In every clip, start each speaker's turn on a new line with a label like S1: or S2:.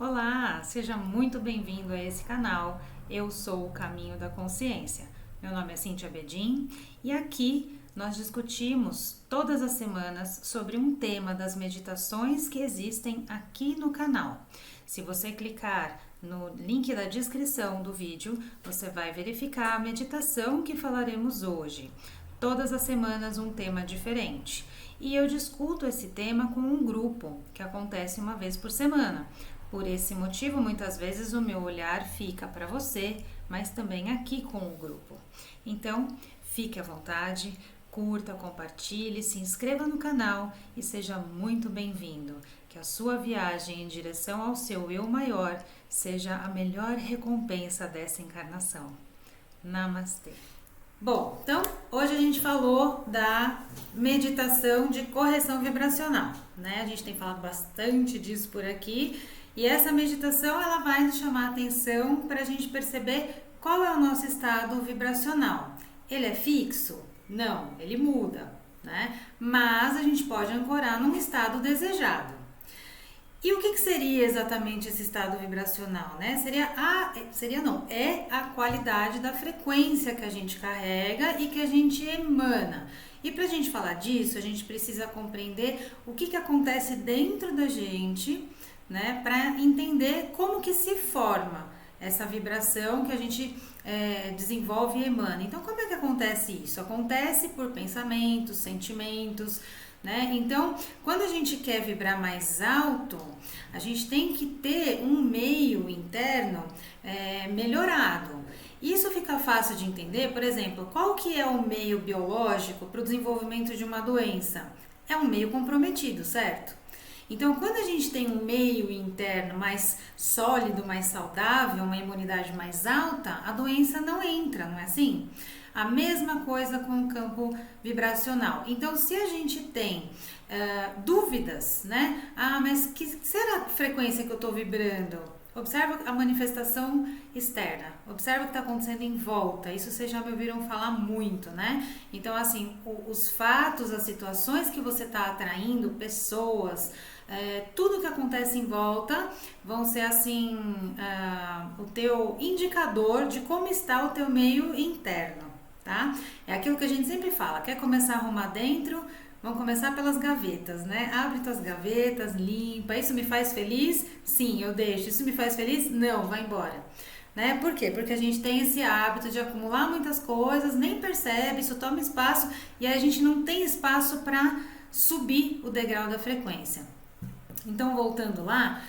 S1: Olá, seja muito bem-vindo a esse canal. Eu sou o Caminho da Consciência. Meu nome é Cíntia Bedin e aqui nós discutimos todas as semanas sobre um tema das meditações que existem aqui no canal. Se você clicar no link da descrição do vídeo, você vai verificar a meditação que falaremos hoje. Todas as semanas um tema diferente. E eu discuto esse tema com um grupo que acontece uma vez por semana. Por esse motivo, muitas vezes o meu olhar fica para você, mas também aqui com o grupo. Então, fique à vontade, curta, compartilhe, se inscreva no canal e seja muito bem-vindo. Que a sua viagem em direção ao seu eu maior seja a melhor recompensa dessa encarnação. Namastê! Bom, então hoje a gente falou da meditação de correção vibracional, né? A gente tem falado bastante disso por aqui e essa meditação ela vai nos chamar a atenção para a gente perceber qual é o nosso estado vibracional. Ele é fixo? Não, ele muda, né? Mas a gente pode ancorar num estado desejado. E o que seria exatamente esse estado vibracional, né? É a qualidade da frequência que a gente carrega e que a gente emana. E para a gente falar disso, a gente precisa compreender o que acontece dentro da gente, né? Para entender como que se forma essa vibração que a gente desenvolve e emana. Então, como é que acontece isso? Acontece por pensamentos, sentimentos, né? Então, quando a gente quer vibrar mais alto, a gente tem que ter um meio interno melhorado. Isso fica fácil de entender, por exemplo, qual que é o meio biológico para o desenvolvimento de uma doença? É um meio comprometido, certo? Então, quando a gente tem um meio interno mais sólido, mais saudável, uma imunidade mais alta, a doença não entra, não é assim? A mesma coisa com o campo vibracional. Então, se a gente tem dúvidas, né? Mas que será a frequência que eu estou vibrando? Observa a manifestação externa, observa o que está acontecendo em volta, isso vocês já me ouviram falar muito, né? Então, assim, os fatos, as situações que você está atraindo, pessoas, tudo que acontece em volta vão ser, assim, o teu indicador de como está o teu meio interno, tá? É aquilo que a gente sempre fala, quer começar a arrumar dentro? Vamos começar pelas gavetas, né? Abre tuas gavetas, limpa. Isso me faz feliz? Sim, eu deixo. Isso me faz feliz? Não, vai embora. Né? Por quê? Porque a gente tem esse hábito de acumular muitas coisas, nem percebe, isso toma espaço e aí a gente não tem espaço para subir o degrau da frequência. Então, voltando lá,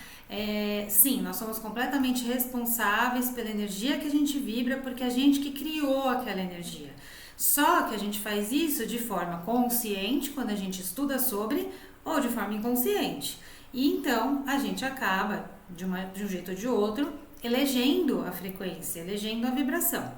S1: sim, nós somos completamente responsáveis pela energia que a gente vibra, porque a gente que criou aquela energia. Só que a gente faz isso de forma consciente, quando a gente estuda sobre, ou de forma inconsciente. E então, a gente acaba, de um jeito ou de outro, elegendo a frequência, elegendo a vibração.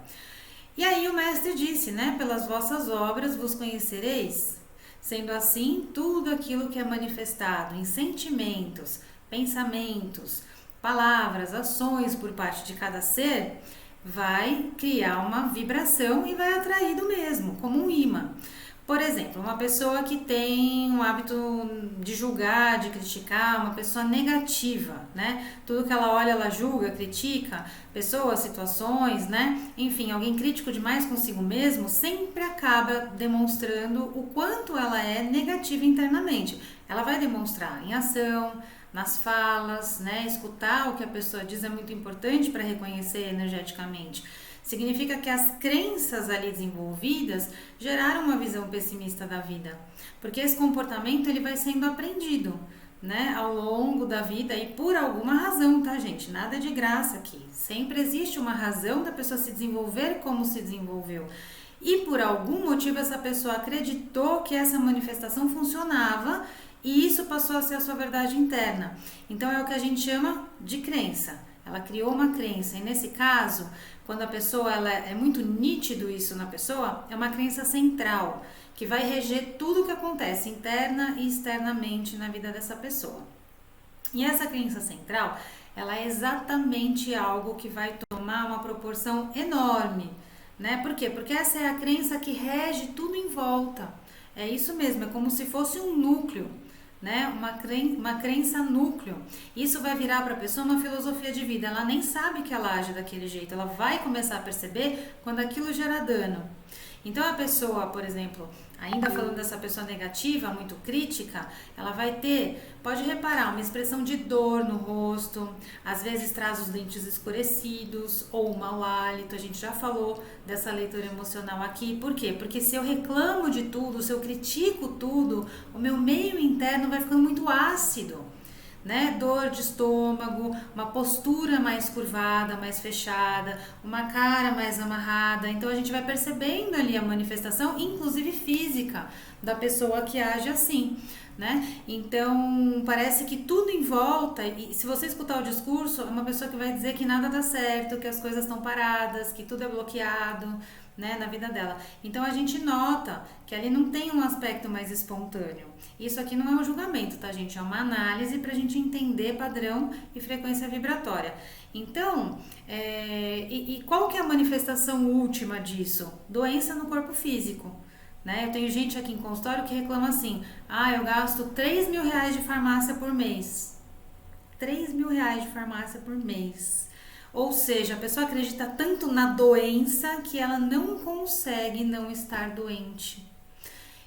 S1: E aí o mestre disse, né, pelas vossas obras vos conhecereis. Sendo assim, tudo aquilo que é manifestado em sentimentos, pensamentos, palavras, ações por parte de cada ser, vai criar uma vibração e vai atrair do mesmo, como um imã. Por exemplo, uma pessoa que tem um hábito de julgar, de criticar, uma pessoa negativa, né? Tudo que ela olha, ela julga, critica, pessoas, situações, né? Enfim, alguém crítico demais consigo mesmo sempre acaba demonstrando o quanto ela é negativa internamente. Ela vai demonstrar em ação, nas falas, né? Escutar o que a pessoa diz é muito importante para reconhecer energeticamente. Significa que as crenças ali desenvolvidas geraram uma visão pessimista da vida, porque esse comportamento ele vai sendo aprendido, né, ao longo da vida e por alguma razão, tá, gente? Nada de graça aqui. Sempre existe uma razão da pessoa se desenvolver como se desenvolveu. E por algum motivo essa pessoa acreditou que essa manifestação funcionava e isso passou a ser a sua verdade interna. Então é o que a gente chama de crença. Ela criou uma crença e nesse caso, quando a pessoa, é muito nítido isso na pessoa, é uma crença central, que vai reger tudo o que acontece interna e externamente na vida dessa pessoa. E essa crença central, ela é exatamente algo que vai tomar uma proporção enorme, né? Por quê? Porque essa é a crença que rege tudo em volta. É isso mesmo, é como se fosse um núcleo, né? Uma crença núcleo. Isso vai virar para a pessoa uma filosofia de vida. Ela nem sabe que ela age daquele jeito. Ela vai começar a perceber quando aquilo gera dano. Então a pessoa, por exemplo, ainda falando dessa pessoa negativa, muito crítica, ela vai ter, pode reparar, uma expressão de dor no rosto, às vezes traz os dentes escurecidos ou um mau hálito. A gente já falou dessa leitura emocional aqui. Por quê? Porque se eu reclamo de tudo, se eu critico tudo, o meu meio interno vai ficando muito ácido. Né? Dor de estômago, uma postura mais curvada, mais fechada, uma cara mais amarrada. Então a gente vai percebendo ali a manifestação, inclusive física, da pessoa que age assim, né? Então parece que tudo em volta, e se você escutar o discurso, é uma pessoa que vai dizer que nada dá certo, que as coisas estão paradas, que tudo é bloqueado, né, na vida dela. Então a gente nota que ali não tem um aspecto mais espontâneo. Isso aqui não é um julgamento, tá, gente? É uma análise pra gente entender padrão e frequência vibratória. Então, qual que é a manifestação última disso? Doença no corpo físico. Né? Eu tenho gente aqui em consultório que reclama assim: eu gasto 3 mil reais de farmácia por mês. 3 mil reais de farmácia por mês. Ou seja, a pessoa acredita tanto na doença que ela não consegue não estar doente.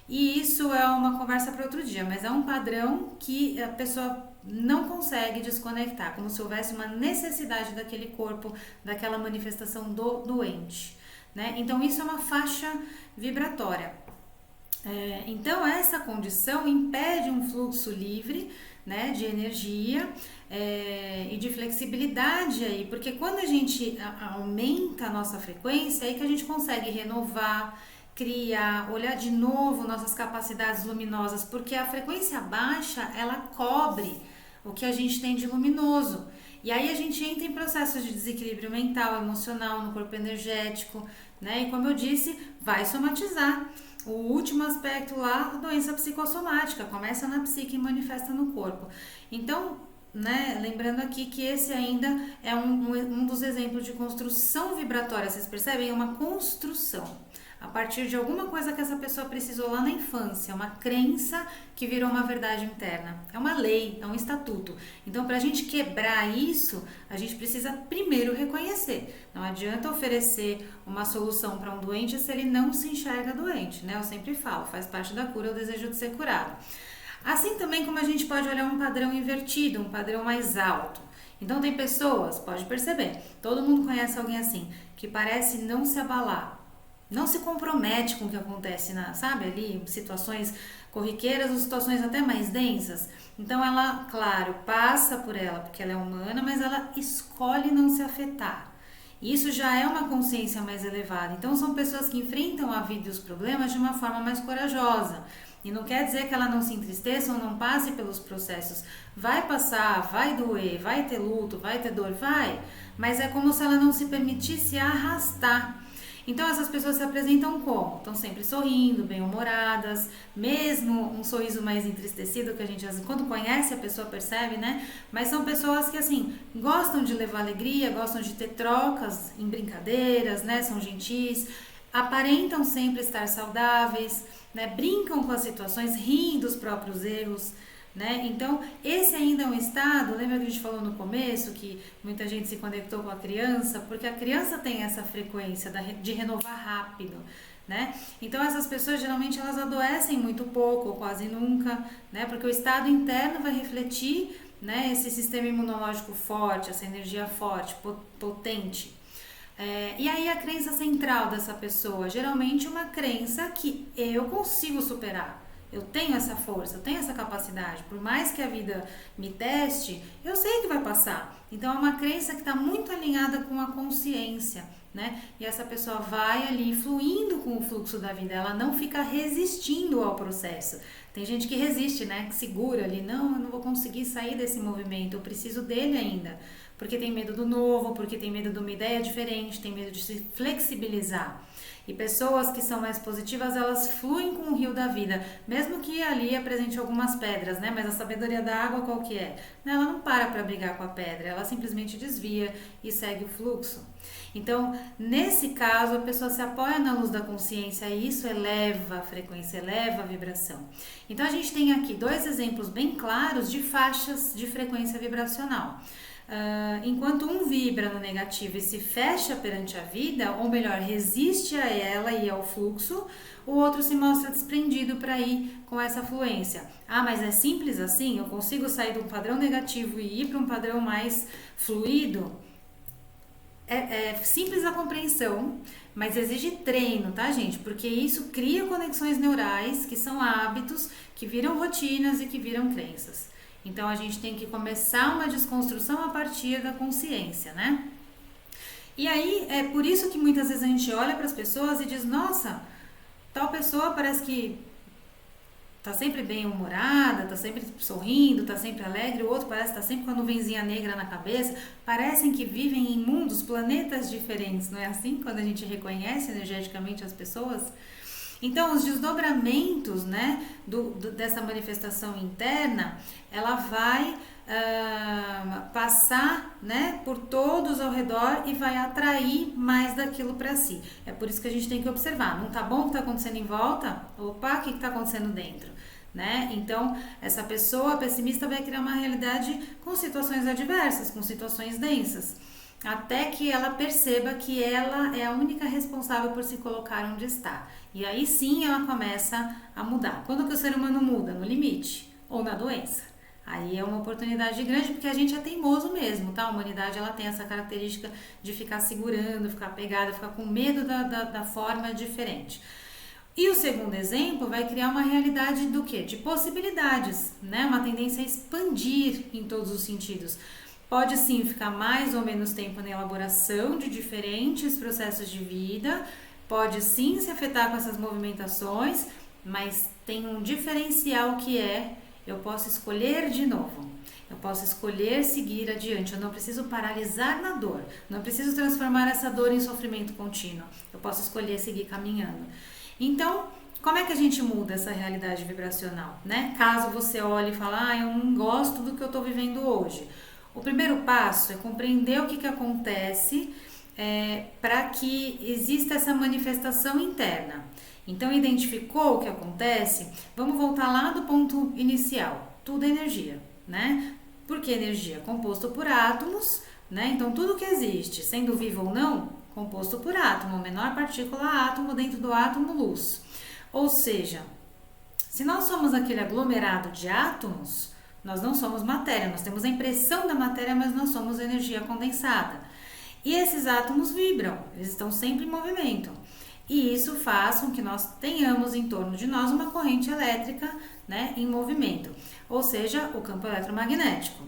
S1: E isso é uma conversa para outro dia, mas é um padrão que a pessoa não consegue desconectar, como se houvesse uma necessidade daquele corpo, daquela manifestação do doente, né? Então isso é uma faixa vibratória. Então essa condição impede um fluxo livre, né, de energia e de flexibilidade aí, porque quando a gente aumenta a nossa frequência, é aí que a gente consegue renovar, criar, olhar de novo nossas capacidades luminosas, porque a frequência baixa, ela cobre o que a gente tem de luminoso. E aí a gente entra em processos de desequilíbrio mental, emocional, no corpo energético, né? E como eu disse, vai somatizar. O último aspecto lá, a doença psicossomática, começa na psique e manifesta no corpo. Então, né, lembrando aqui que esse ainda é um dos exemplos de construção vibratória, vocês percebem? É uma construção a partir de alguma coisa que essa pessoa precisou lá na infância, uma crença que virou uma verdade interna. É uma lei, é um estatuto. Então, para a gente quebrar isso, a gente precisa primeiro reconhecer. Não adianta oferecer uma solução para um doente se ele não se enxerga doente, né? Eu sempre falo, faz parte da cura o desejo de ser curado. Assim também como a gente pode olhar um padrão invertido, um padrão mais alto. Então tem pessoas, pode perceber, todo mundo conhece alguém assim, que parece não se abalar, não se compromete com o que acontece, sabe, ali, situações corriqueiras ou situações até mais densas. Então ela, claro, passa por ela porque ela é humana, mas ela escolhe não se afetar. Isso já é uma consciência mais elevada. Então são pessoas que enfrentam a vida e os problemas de uma forma mais corajosa. E não quer dizer que ela não se entristeça ou não passe pelos processos. Vai passar, vai doer, vai ter luto, vai ter dor, vai. Mas é como se ela não se permitisse arrastar. Então essas pessoas se apresentam como? Estão sempre sorrindo, bem-humoradas, mesmo um sorriso mais entristecido, que a gente quando conhece a pessoa percebe, né? Mas são pessoas que assim, gostam de levar alegria, gostam de ter trocas em brincadeiras, né? São gentis, aparentam sempre estar saudáveis, né? Brincam com as situações, riem dos próprios erros. Né? Então, esse ainda é um estado, lembra que a gente falou no começo que muita gente se conectou com a criança, porque a criança tem essa frequência de renovar rápido, né? Então, essas pessoas geralmente elas adoecem muito pouco ou quase nunca, né? Porque o estado interno vai refletir, né, esse sistema imunológico forte, essa energia forte, potente. E aí a crença central dessa pessoa, geralmente uma crença que eu consigo superar. Eu tenho essa força, eu tenho essa capacidade. Por mais que a vida me teste, eu sei que vai passar. Então é uma crença que está muito alinhada com a consciência, né? E essa pessoa vai ali fluindo com o fluxo da vida. Ela não fica resistindo ao processo. Tem gente que resiste, né? Que segura ali. Não, eu não vou conseguir sair desse movimento. Eu preciso dele ainda. Porque tem medo do novo, porque tem medo de uma ideia diferente, tem medo de se flexibilizar. E pessoas que são mais positivas, elas fluem com o rio da vida, mesmo que ali apresente algumas pedras, né? Mas a sabedoria da água qual que é? Ela não para brigar com a pedra, ela simplesmente desvia e segue o fluxo. Então, nesse caso, a pessoa se apoia na luz da consciência e isso eleva a frequência, eleva a vibração. Então a gente tem aqui dois exemplos bem claros de faixas de frequência vibracional. Enquanto um vibra no negativo e se fecha perante a vida, ou melhor, resiste a ela e ao fluxo, o outro se mostra desprendido para ir com essa fluência. Ah, mas é simples assim? Eu consigo sair de um padrão negativo e ir para um padrão mais fluido? É simples a compreensão, mas exige treino, tá, gente? Porque isso cria conexões neurais, que são hábitos, que viram rotinas e que viram crenças. Então, a gente tem que começar uma desconstrução a partir da consciência, né? E aí, é por isso que muitas vezes a gente olha para as pessoas e diz, nossa, tal pessoa parece que tá sempre bem humorada, tá sempre sorrindo, tá sempre alegre, o outro parece que tá sempre com a nuvenzinha negra na cabeça. Parecem que vivem em mundos, planetas diferentes, não é assim? Quando a gente reconhece energeticamente as pessoas. Então, os desdobramentos, né, dessa manifestação interna, ela vai passar, né, por todos ao redor e vai atrair mais daquilo para si. É por isso que a gente tem que observar. Não tá bom o que está acontecendo em volta? Opa, o que está acontecendo dentro? Né? Então, essa pessoa pessimista vai criar uma realidade com situações adversas, com situações densas, até que ela perceba que ela é a única responsável por se colocar onde está. E aí sim ela começa a mudar. Quando que o ser humano muda? No limite ou na doença. Aí é uma oportunidade grande, porque a gente é teimoso mesmo, tá? A humanidade, ela tem essa característica de ficar segurando, ficar pegada, ficar com medo da forma diferente. E o segundo exemplo vai criar uma realidade do quê? De possibilidades, né? Uma tendência a expandir em todos os sentidos. Pode sim ficar mais ou menos tempo na elaboração de diferentes processos de vida, pode sim se afetar com essas movimentações, mas tem um diferencial que é: eu posso escolher de novo, eu posso escolher seguir adiante, eu não preciso paralisar na dor, não preciso transformar essa dor em sofrimento contínuo, eu posso escolher seguir caminhando. Então, como é que a gente muda essa realidade vibracional, né? Caso você olhe e fale, eu não gosto do que eu estou vivendo hoje. O primeiro passo é compreender o que acontece para que exista essa manifestação interna. Então, identificou o que acontece? Vamos voltar lá do ponto inicial. Tudo é energia, né? Por que energia? Composto por átomos, né? Então, tudo que existe, sendo vivo ou não, composto por átomo, menor partícula átomo, dentro do átomo luz. Ou seja, se nós somos aquele aglomerado de átomos, nós não somos matéria, nós temos a impressão da matéria, mas nós somos energia condensada. E esses átomos vibram, eles estão sempre em movimento. E isso faz com que nós tenhamos em torno de nós uma corrente elétrica, né, em movimento, ou seja, o campo eletromagnético.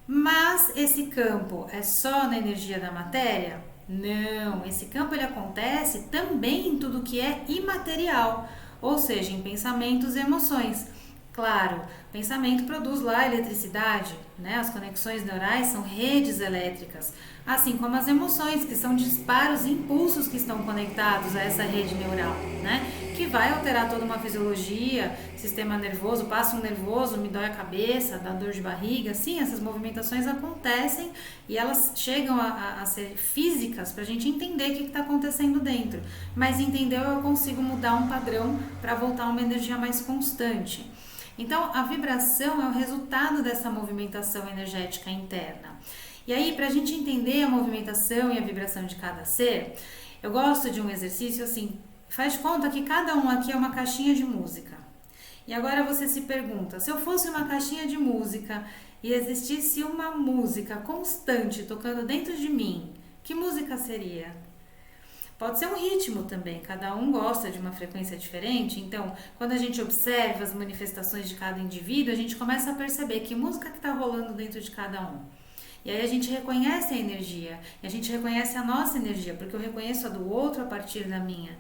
S1: Mas esse campo é só na energia da matéria? Não, esse campo ele acontece também em tudo que é imaterial, ou seja, em pensamentos e emoções. Claro, pensamento produz lá eletricidade, né? As conexões neurais são redes elétricas, assim como as emoções, que são disparos e impulsos que estão conectados a essa rede neural, né? Que vai alterar toda uma fisiologia, sistema nervoso, passa um nervoso, me dói a cabeça, dá dor de barriga, sim, essas movimentações acontecem e elas chegam a ser físicas para a gente entender o que está acontecendo dentro. Mas entendeu, eu consigo mudar um padrão para voltar a uma energia mais constante. Então, a vibração é o resultado dessa movimentação energética interna. E aí, para a gente entender a movimentação e a vibração de cada ser, eu gosto de um exercício assim, faz de conta que cada um aqui é uma caixinha de música. E agora você se pergunta, se eu fosse uma caixinha de música e existisse uma música constante tocando dentro de mim, que música seria? Pode ser um ritmo também, cada um gosta de uma frequência diferente, então quando a gente observa as manifestações de cada indivíduo, a gente começa a perceber que música que está rolando dentro de cada um. E aí a gente reconhece a energia, e a gente reconhece a nossa energia, porque eu reconheço a do outro a partir da minha.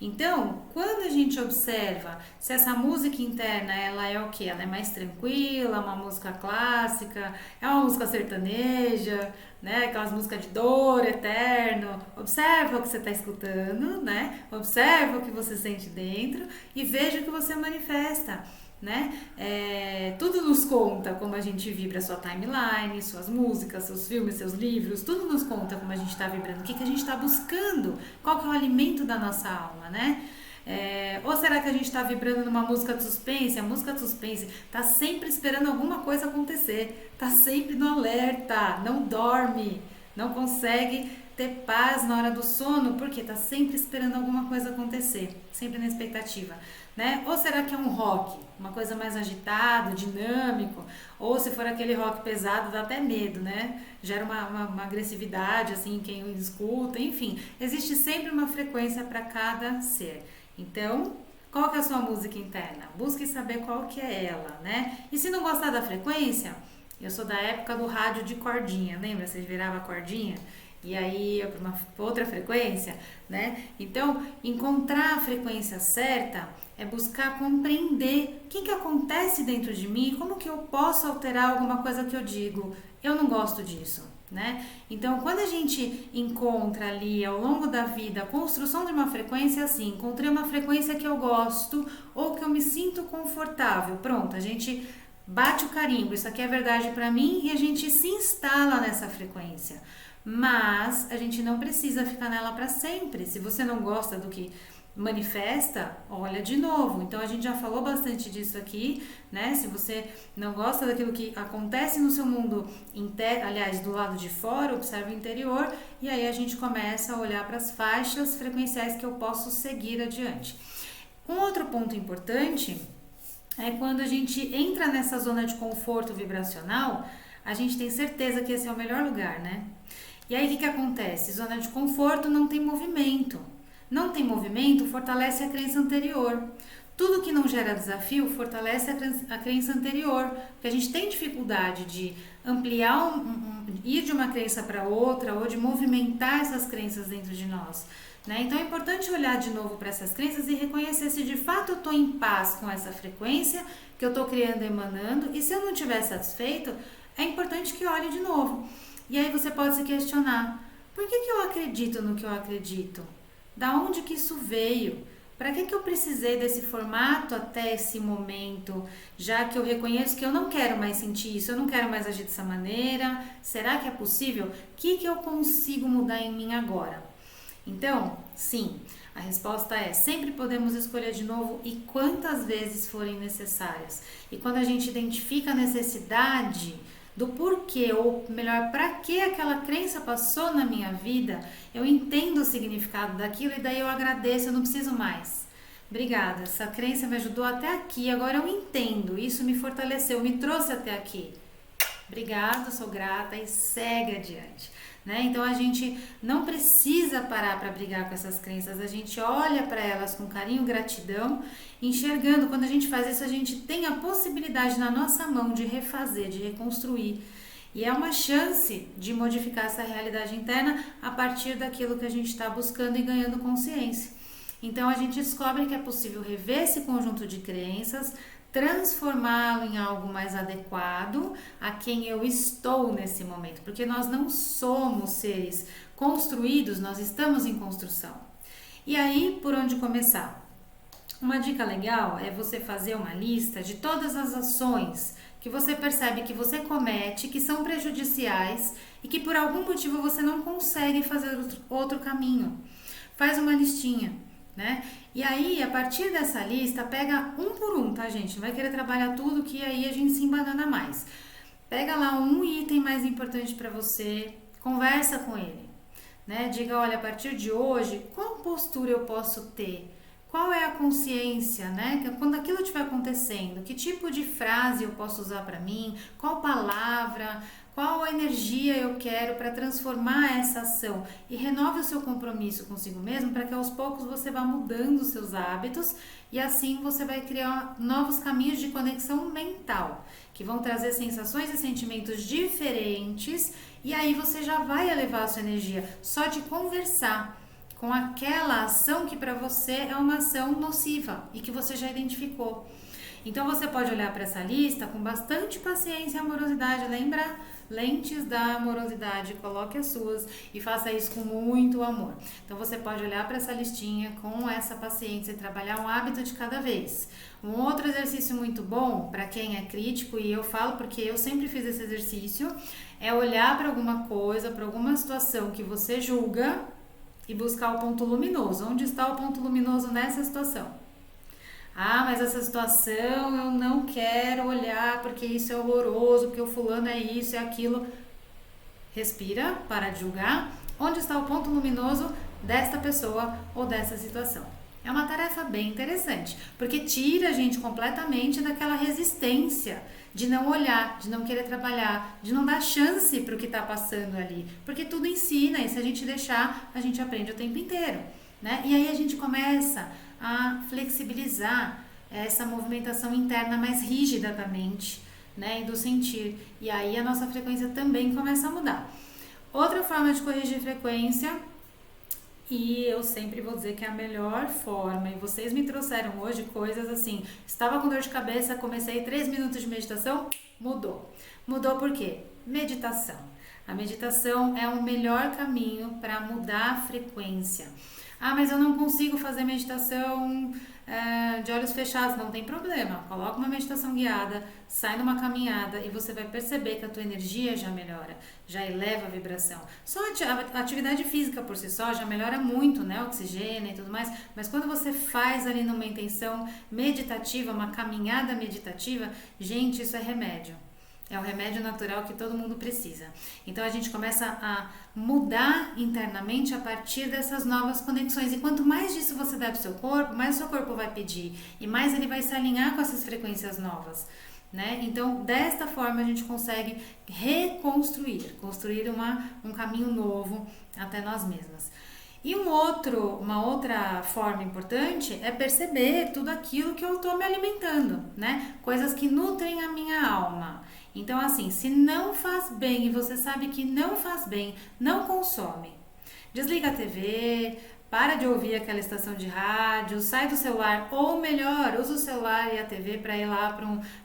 S1: Então, quando a gente observa se essa música interna, ela é o quê? Ela é mais tranquila, uma música clássica, é uma música sertaneja, né? Aquelas músicas de dor, eterno. Observa o que você está escutando, né? Observa o que você sente dentro e veja o que você manifesta, né? Tudo nos conta como a gente vibra sua timeline, suas músicas, seus filmes, seus livros, tudo nos conta como a gente está vibrando, o que a gente está buscando, qual que é o alimento da nossa alma, né? Ou será que a gente está vibrando numa música de suspense? A música de suspense está sempre esperando alguma coisa acontecer, está sempre no alerta, não dorme, não consegue ter paz na hora do sono, porque está sempre esperando alguma coisa acontecer, sempre na expectativa, né? Ou será que é um rock, uma coisa mais agitado, dinâmico, ou se for aquele rock pesado dá até medo, né? Gera uma agressividade assim em quem escuta, enfim, existe sempre uma frequência para cada ser. Então, qual que é a sua música interna? Busque saber qual que é ela, né? E se não gostar da frequência, eu sou da época do rádio de cordinha, lembra? Você virava a cordinha e aí ia para uma outra frequência, né? Então, encontrar a frequência certa é buscar compreender o que acontece dentro de mim, como que eu posso alterar alguma coisa que eu digo. Eu não gosto disso, né? Então, quando a gente encontra ali ao longo da vida a construção de uma frequência assim, encontrei uma frequência que eu gosto ou que eu me sinto confortável, pronto, a gente bate o carimbo, isso aqui é verdade para mim e a gente se instala nessa frequência. Mas a gente não precisa ficar nela para sempre. Se você não gosta do que manifesta, olha de novo. Então a gente já falou bastante disso aqui, né? Se você não gosta daquilo que acontece no seu mundo interno, aliás, do lado de fora, observe o interior e aí a gente começa a olhar para as faixas frequenciais que eu posso seguir adiante. Um outro ponto importante é quando a gente entra nessa zona de conforto vibracional, a gente tem certeza que esse é o melhor lugar, né? E aí o que acontece? Zona de conforto não tem movimento. Não tem movimento, fortalece a crença anterior. Tudo que não gera desafio fortalece a crença anterior, porque a gente tem dificuldade de ampliar, ir de uma crença para outra ou de movimentar essas crenças dentro de nós. Né? Então é importante olhar de novo para essas crenças e reconhecer se de fato eu estou em paz com essa frequência que eu estou criando e emanando, e se eu não estiver satisfeito, é importante que olhe de novo. E aí você pode se questionar, por que eu acredito no que eu acredito? Da onde que isso veio? Para que eu precisei desse formato até esse momento? Já que eu reconheço que eu não quero mais sentir isso, eu não quero mais agir dessa maneira. Será que é possível? O que eu consigo mudar em mim agora? Então, sim, a resposta é sempre podemos escolher de novo e quantas vezes forem necessárias. E quando a gente identifica a necessidade do porquê, ou melhor, para que aquela crença passou na minha vida, eu entendo o significado daquilo e daí eu agradeço, eu não preciso mais. Obrigada, essa crença me ajudou até aqui, agora eu entendo, isso me fortaleceu, me trouxe até aqui. Obrigada, sou grata e segue adiante. Né? Então a gente não precisa parar para brigar com essas crenças, a gente olha para elas com carinho, gratidão, enxergando. Quando a gente faz isso, a gente tem a possibilidade na nossa mão de refazer, de reconstruir, e é uma chance de modificar essa realidade interna a partir daquilo que a gente está buscando e ganhando consciência. Então a gente descobre que é possível rever esse conjunto de crenças, transformá-lo em algo mais adequado a quem eu estou nesse momento, porque nós não somos seres construídos, nós estamos em construção. E aí, por onde começar? Uma dica legal é você fazer uma lista de todas as ações que você percebe que você comete, que são prejudiciais e que por algum motivo você não consegue fazer outro caminho. Faz uma listinha. Né? E aí, a partir dessa lista, pega um por um, tá, gente? Não vai querer trabalhar tudo, que aí a gente se embanana mais. Pega lá um item mais importante para você, conversa com ele, né? Diga, olha, a partir de hoje, qual postura eu posso ter? Qual é a consciência, né? Quando aquilo estiver acontecendo, que tipo de frase eu posso usar para mim? Qual palavra? Qual energia eu quero para transformar essa ação? E renove o seu compromisso consigo mesmo para que aos poucos você vá mudando os seus hábitos e assim você vai criar novos caminhos de conexão mental, que vão trazer sensações e sentimentos diferentes, e aí você já vai elevar a sua energia só de conversar com aquela ação que para você é uma ação nociva e que você já identificou. Então você pode olhar para essa lista com bastante paciência e amorosidade, lembra? Lentes da amorosidade, coloque as suas e faça isso com muito amor. Então você pode olhar para essa listinha com essa paciência e trabalhar um hábito de cada vez. Um outro exercício muito bom para quem é crítico, e eu falo porque eu sempre fiz esse exercício, é olhar para alguma coisa, para alguma situação que você julga e buscar o ponto luminoso. Onde está o ponto luminoso nessa situação? Ah, mas essa situação eu não quero olhar porque isso é horroroso, porque o fulano é isso, é aquilo. Respira, para de julgar. Onde está o ponto luminoso desta pessoa ou dessa situação? É uma tarefa bem interessante, porque tira a gente completamente daquela resistência de não olhar, de não querer trabalhar, de não dar chance para o que está passando ali, porque tudo ensina e se a gente deixar, a gente aprende o tempo inteiro, né? E aí a gente começa a flexibilizar essa movimentação interna mais rígida da mente, né, e do sentir, e aí a nossa frequência também começa a mudar. Outra forma de corrigir frequência, e eu sempre vou dizer que é a melhor forma, e vocês me trouxeram hoje coisas assim, estava com dor de cabeça, comecei 3 minutos de meditação, mudou. Mudou por quê? Meditação. A meditação é o melhor caminho para mudar a frequência. Ah, mas eu não consigo fazer meditação de olhos fechados. Não tem problema. Coloca uma meditação guiada, sai numa caminhada e você vai perceber que a tua energia já melhora, já eleva a vibração. Só a atividade física por si só já melhora muito, né? Oxigênio e tudo mais. Mas quando você faz ali numa intenção meditativa, uma caminhada meditativa, gente, isso é remédio. É o remédio natural que todo mundo precisa. Então a gente começa a mudar internamente a partir dessas novas conexões. E quanto mais disso você der pro seu corpo, mais o seu corpo vai pedir. E mais ele vai se alinhar com essas frequências novas, né? Então, desta forma a gente consegue construir um caminho novo até nós mesmas. E uma outra forma importante é perceber tudo aquilo que eu estou me alimentando, né? Coisas que nutrem a minha alma. Então, assim, se não faz bem e você sabe que não faz bem, não consome. Desliga a TV, para de ouvir aquela estação de rádio, sai do celular, ou melhor, usa o celular e a TV para ir lá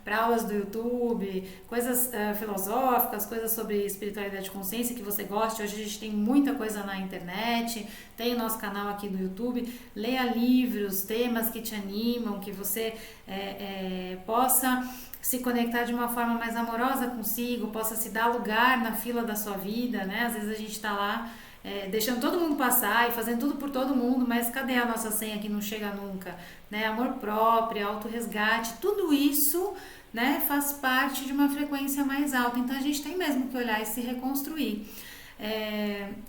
S1: para aulas do YouTube, coisas filosóficas, coisas sobre espiritualidade de consciência que você goste. Hoje a gente tem muita coisa na internet, tem o nosso canal aqui do YouTube. Leia livros, temas que te animam, que você possa se conectar de uma forma mais amorosa consigo, possa se dar lugar na fila da sua vida, né? Às vezes a gente está lá deixando todo mundo passar e fazendo tudo por todo mundo, mas cadê a nossa senha que não chega nunca? Né? Amor próprio, autorresgate, tudo isso, né, faz parte de uma frequência mais alta. Então a gente tem mesmo que olhar e se reconstruir.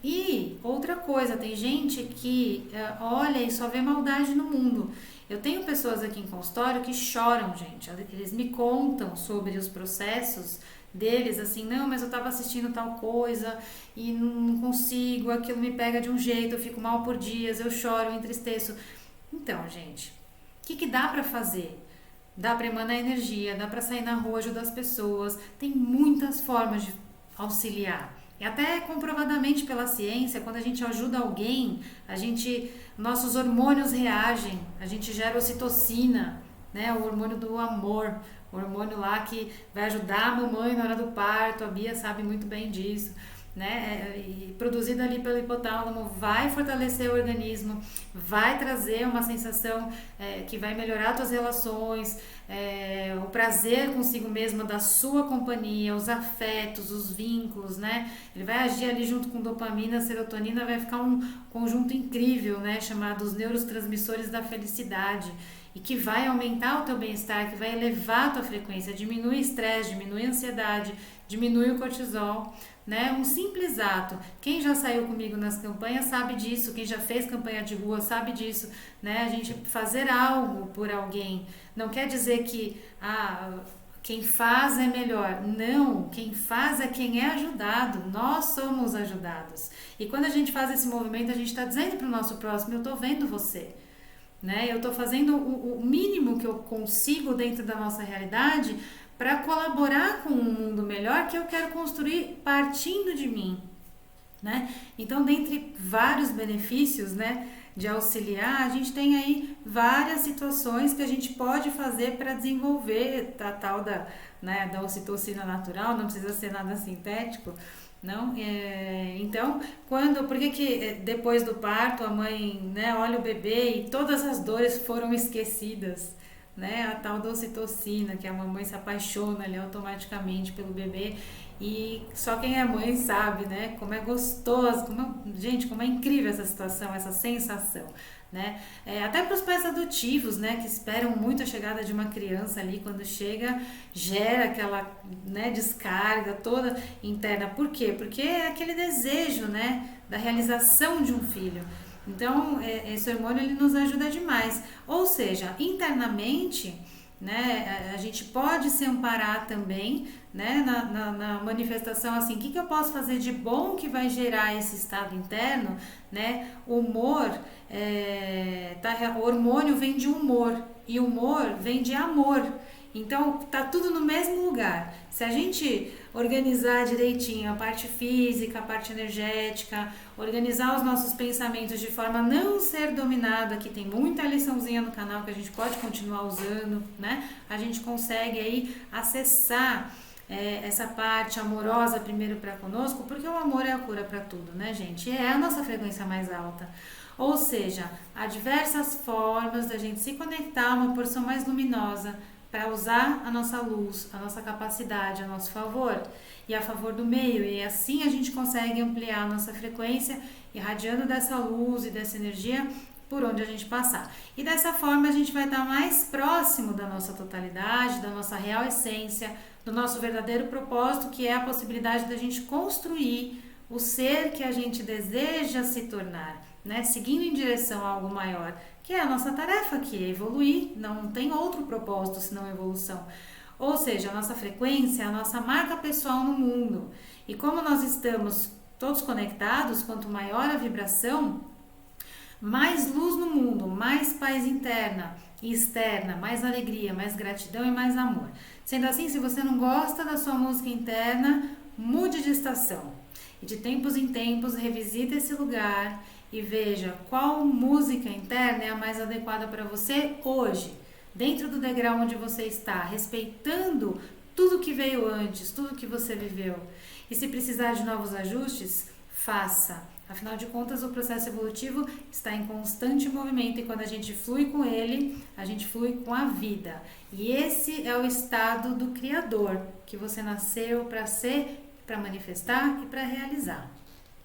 S1: E outra coisa, tem gente que olha e só vê maldade no mundo. Eu tenho pessoas aqui em consultório que choram, gente. Eles me contam sobre os processos deles, assim, não, mas eu tava assistindo tal coisa e não consigo, aquilo me pega de um jeito, eu fico mal por dias, eu choro, eu entristeço. Então, gente, o que dá pra fazer? Dá pra emanar energia, dá pra sair na rua, ajudar as pessoas, tem muitas formas de auxiliar. E até comprovadamente pela ciência, quando a gente ajuda alguém, nossos hormônios reagem, a gente gera ocitocina, né, o hormônio do amor, o hormônio lá que vai ajudar a mamãe na hora do parto, a Bia sabe muito bem disso, né, e produzido ali pelo hipotálamo, vai fortalecer o organismo, vai trazer uma sensação que vai melhorar as tuas relações, o prazer consigo mesma, da sua companhia, os afetos, os vínculos, né, ele vai agir ali junto com dopamina, serotonina, vai ficar um conjunto incrível, né, chamado os neurotransmissores da felicidade, e que vai aumentar o teu bem-estar, que vai elevar a tua frequência, diminui o estresse, diminui a ansiedade, diminui o cortisol, né? Um simples ato. Quem já saiu comigo nas campanhas sabe disso, quem já fez campanha de rua sabe disso, né? A gente fazer algo por alguém não quer dizer que quem faz é melhor. Não, quem faz é quem é ajudado. Nós somos ajudados. E quando a gente faz esse movimento, a gente está dizendo para o nosso próximo, eu estou vendo você. Né? Eu estou fazendo o mínimo que eu consigo dentro da nossa realidade para colaborar com um mundo melhor que eu quero construir partindo de mim, né? Então, dentre vários benefícios, né, de auxiliar, a gente tem aí várias situações que a gente pode fazer para desenvolver a tal da ocitocina natural, não precisa ser nada sintético, não? Então, por que depois do parto a mãe, né, olha o bebê e todas as dores foram esquecidas? Né, a tal da ocitocina, que a mamãe se apaixona ali automaticamente pelo bebê E só quem é mãe sabe, né? Como é gostoso, gente, como é incrível essa situação, essa sensação, né? Até para os pais adotivos, né? Que esperam muito a chegada de uma criança ali, quando chega, gera aquela, né, descarga toda interna. Por quê? Porque é aquele desejo, né? Da realização de um filho. Então, esse hormônio ele nos ajuda demais. Ou seja, internamente, né, a gente pode se amparar também, né, na manifestação assim, o que eu posso fazer de bom que vai gerar esse estado interno, né? O humor, o hormônio vem de humor e humor vem de amor. Então, tá tudo no mesmo lugar. Se a gente organizar direitinho a parte física, a parte energética, organizar os nossos pensamentos de forma a não ser dominado, aqui tem muita liçãozinha no canal que a gente pode continuar usando, né? A gente consegue aí acessar essa parte amorosa primeiro para conosco, porque o amor é a cura para tudo, né, gente? É a nossa frequência mais alta. Ou seja, há diversas formas da gente se conectar a uma porção mais luminosa, para usar a nossa luz, a nossa capacidade a nosso favor e a favor do meio, e assim a gente consegue ampliar a nossa frequência, irradiando dessa luz e dessa energia por onde a gente passar. E dessa forma a gente vai estar mais próximo da nossa totalidade, da nossa real essência, do nosso verdadeiro propósito, que é a possibilidade da gente construir o ser que a gente deseja se tornar, né? Seguindo em direção a algo maior, que é a nossa tarefa, que é evoluir, não tem outro propósito senão evolução. Ou seja, a nossa frequência, a nossa marca pessoal no mundo. E como nós estamos todos conectados, quanto maior a vibração, mais luz no mundo, mais paz interna e externa, mais alegria, mais gratidão e mais amor. Sendo assim, se você não gosta da sua música interna, mude de estação. E de tempos em tempos, revisite esse lugar e veja qual música interna é a mais adequada para você hoje, dentro do degrau onde você está, respeitando tudo que veio antes, tudo que você viveu. E se precisar de novos ajustes, faça. Afinal de contas, o processo evolutivo está em constante movimento e quando a gente flui com ele, a gente flui com a vida. E esse é o estado do Criador, que você nasceu para ser, para manifestar e para realizar.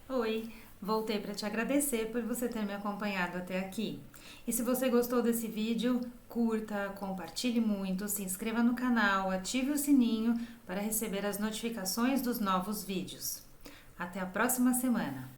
S1: Oi, voltei para te agradecer por você ter me acompanhado até aqui. E se você gostou desse vídeo, curta, compartilhe muito, se inscreva no canal, ative o sininho para receber as notificações dos novos vídeos. Até a próxima semana!